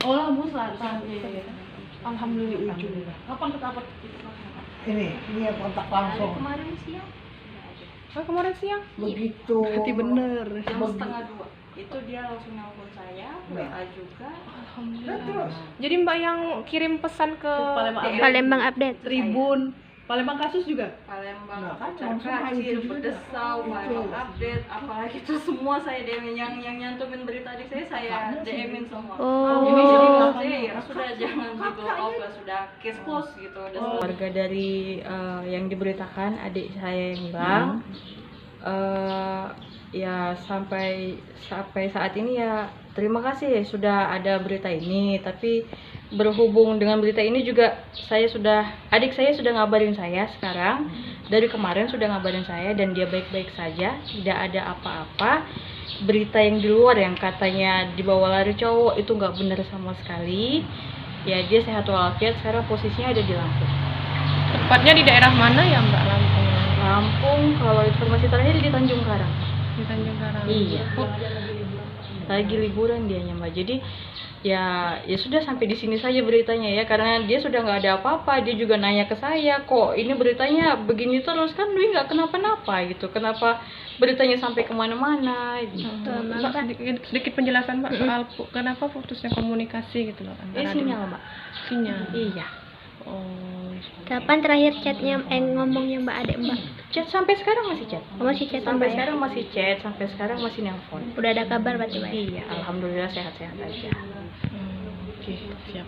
Oh, Lampung Selatan. Iya. Alhamdulillah. Kapan ketapet? Ini yang kontak langsung. Kemarin siang. Oh, kemarin siang. Begitu. Berarti bener. Jam setengah 2. Itu dia langsung nelpon saya, WA juga. Alhamdulillah. Terus. Jadi Mbak yang kirim pesan ke Palembang Update. Tribun, Palembang kasus juga. Palembang, Nah, kan Pacar langsung Kacir, aja. Pedesau, Palembang Update, apalagi itu semua saya DM yang nyantumin berita di saya DM-in semua. Oh. Ini jadi maksudnya ya sudah jangan di blow off lah, sudah case close gitu. Warga dari yang diberitakan adik saya yang hilang, ya sampai saat ini ya terima kasih sudah ada berita ini, tapi berhubung dengan berita ini juga adik saya sudah ngabarin saya sekarang, dari kemarin sudah ngabarin saya dan dia baik-baik saja, tidak ada apa-apa. Berita yang di luar yang katanya dibawa lari cowok itu nggak benar sama sekali. Ya dia sehat walafiat, sekarang posisinya ada di Lampung. Tepatnya di daerah mana ya Mbak Lampung? Lampung, kalau informasi terakhir di Tanjung Karang. Di Tanjung Karang. Iya. Lagi liburan dianya Mbak. Jadi ya sudah sampai di sini saja beritanya ya, karena dia sudah nggak ada apa-apa. Dia juga nanya ke saya, kok ini beritanya begini terus, kan Dwi nggak kenapa-napa gitu, kenapa beritanya sampai kemana-mana gitu. Mbak, sedikit penjelasan Mbak soal kenapa putusnya komunikasi gitu loh antara Sinyal Mbak. sinyal. Iya. Oh. Kapan terakhir chatnya ngomongnya Mbak Adek Mbak? Chat sampai sekarang masih chat. Oh, masih chat Sampai Mbak ya? sekarang masih chat, sampai sekarang masih nelpon. Udah ada kabar berarti Mbak? Iya, alhamdulillah sehat-sehat aja. Oke, siap.